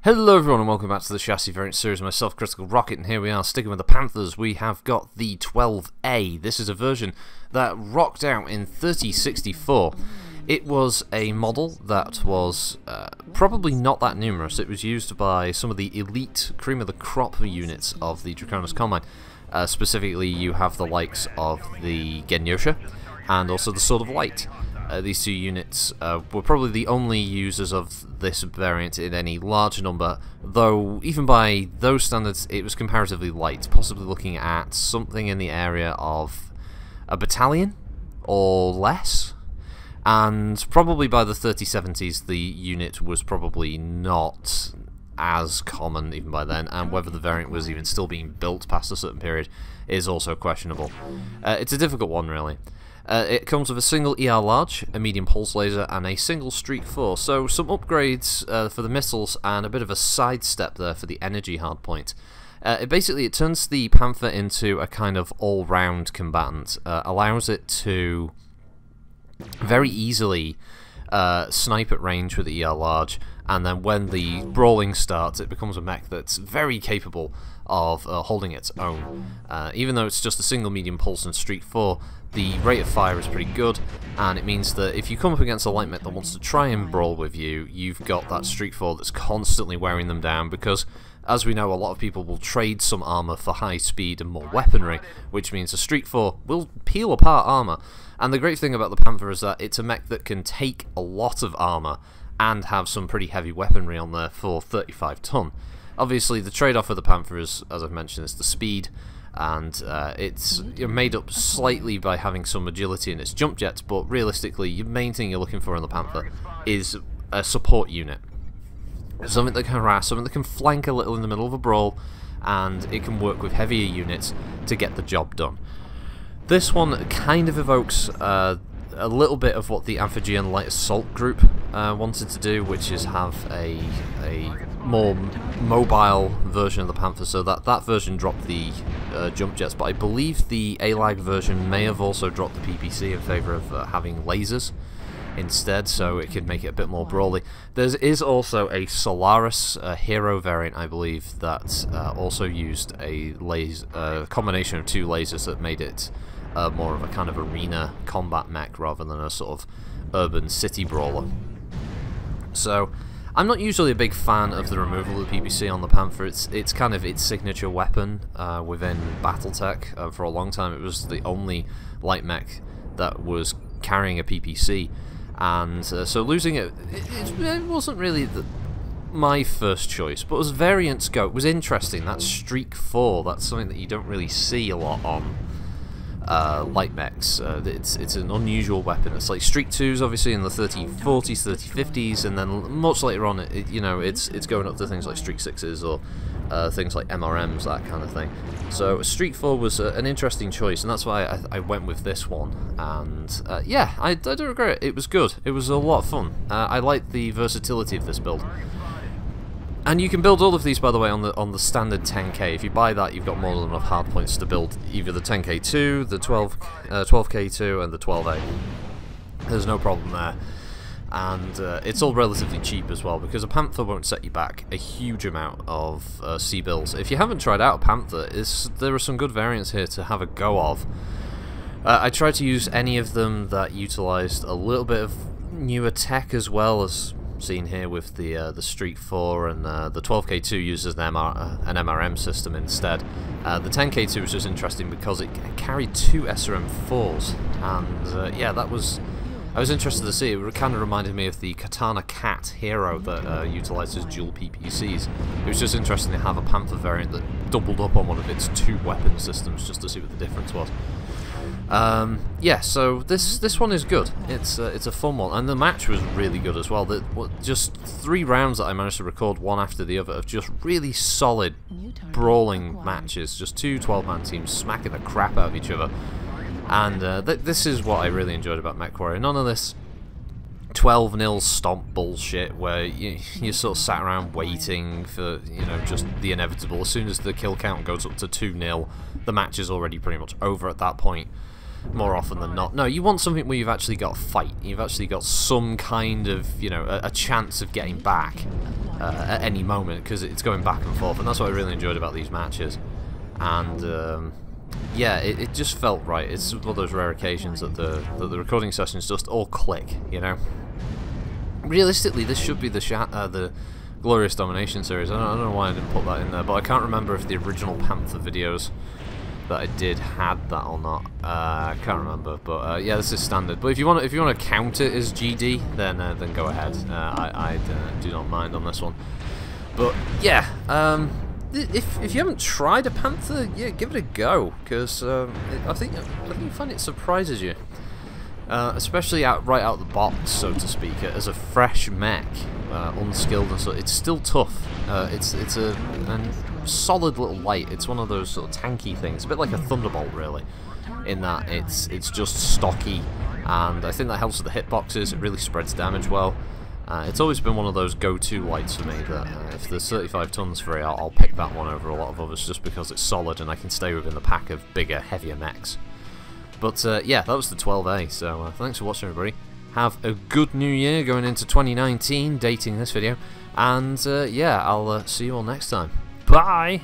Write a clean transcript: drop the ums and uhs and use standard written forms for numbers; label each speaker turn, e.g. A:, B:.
A: Hello everyone and welcome back to the Chassis Variant series, myself, Critical Rocket, and here we are sticking with the Panthers. We have got the 12A. This is a version that rocked out in 3064. It was a model that was probably not that numerous. It was used by some of the elite cream of the crop units of the Draconis Combine. Specifically, you have the likes of the Genyosha and also the Sword of Light. These two units were probably the only users of this variant in any large number, though even by those standards it was comparatively light, possibly looking at something in the area of a battalion or less, and probably by the 3070s the unit was probably not as common even by then, and whether the variant was even still being built past a certain period is also questionable. It's a difficult one, really. It comes with a single ER large, a medium pulse laser, and a single Streak 4, so some upgrades for the missiles and a bit of a sidestep there for the energy hardpoint. It turns the Panther into a kind of all-round combatant, allows it to very easily snipe at range with the ER large, and then when the brawling starts it becomes a mech that's very capable of holding its own. Even though it's just a single medium pulse and Streak 4, the rate of fire is pretty good, and it means that if you come up against a light mech that wants to try and brawl with you, you've got that Streak 4 that's constantly wearing them down, because as we know, a lot of people will trade some armor for high speed and more weaponry, which means a Streak 4 will peel apart armor. And the great thing about the Panther is that it's a mech that can take a lot of armor and have some pretty heavy weaponry on there for 35 ton. Obviously, the trade-off for the Panther is, as I've mentioned, is the speed, and it's made up slightly by having some agility in its jump jets, but realistically, the main thing you're looking for in the Panther is a support unit. Something that can harass, something that can flank a little in the middle of a brawl, and it can work with heavier units to get the job done. This one kind of evokes a little bit of what the Amphigean Light Assault group wanted to do, which is have a more mobile version of the Panther, so that version dropped the jump jets, but I believe the ALAG version may have also dropped the PPC in favour of having lasers instead, so it could make it a bit more brawly. There is also a Solaris hero variant, I believe, that also used a combination of two lasers that made it more of a kind of arena combat mech rather than a sort of urban city brawler. So I'm not usually a big fan of the removal of the PPC on the Panther. It's kind of its signature weapon within BattleTech. For a long time it was the only light mech that was carrying a PPC, and so losing it wasn't really my first choice, but as variants go, it was interesting. That Streak 4, that's something that you don't really see a lot on light mechs. It's an unusual weapon. It's like Streak 2's obviously in the 3040s, 3050s, and then much later on, it's going up to things like Streak 6's or things like MRMs, that kind of thing. So Streak 4 was an interesting choice, and that's why I went with this one. And yeah, I don't regret it. It was good. It was a lot of fun. I like the versatility of this build. And you can build all of these, by the way, on the standard 10k. If you buy that, you've got more than enough hard points to build either the 10k2, the 12k2, and the 12a. There's no problem there. And it's all relatively cheap as well, because a Panther won't set you back a huge amount of C-bills. If you haven't tried out a Panther, there are some good variants here to have a go of. I tried to use any of them that utilised a little bit of newer tech, as well as seen here with the Streak 4, and the 12k2 uses an MRM system instead. The 10k2 was just interesting because it carried two SRM4s, and yeah, I was interested to see. It kind of reminded me of the Katana Cat hero that utilises dual PPCs. It was just interesting to have a Panther variant that doubled up on one of its two weapon systems just to see what the difference was. Yeah, so this one is good. It's a fun one, and the match was really good as well. Just 3 rounds that I managed to record one after the other of just really solid brawling matches. Just two 12-man teams smacking the crap out of each other, and this is what I really enjoyed about MechWarrior. None of this 12-0 stomp bullshit where you sort of sat around waiting for just the inevitable. As soon as the kill count goes up to 2-0, the match is already pretty much over at that point. more often than not. No, you want something where you've actually got a fight. You've actually got some kind of, you know, a chance of getting back at any moment, because it's going back and forth, and that's what I really enjoyed about these matches. And yeah, it just felt right. It's one of those rare occasions that the recording sessions just all click, you know. Realistically, this should be the Glorious Domination series. I don't know why I didn't put that in there, but I can't remember if the original Panther videos that I did had that or not. I can't remember, but yeah, this is standard. But if you want to count it as GD, then go ahead. I do not mind on this one. But yeah, if you haven't tried a Panther, yeah, give it a go, because I think you find it surprises you, especially right out the box, so to speak, as a fresh mech, unskilled and so. It's still tough. It's a solid little light. It's one of those sort of tanky things, a bit like a Thunderbolt, really, in that it's just stocky, and I think that helps with the hitboxes. It really spreads damage well. It's always been one of those go-to lights for me, that if there's 35 tons free, I'll pick that one over a lot of others, just because it's solid and I can stay within the pack of bigger, heavier mechs. But yeah, that was the 12A, so thanks for watching, everybody. Have a good new year going into 2019, dating this video, and yeah, I'll see you all next time. Bye!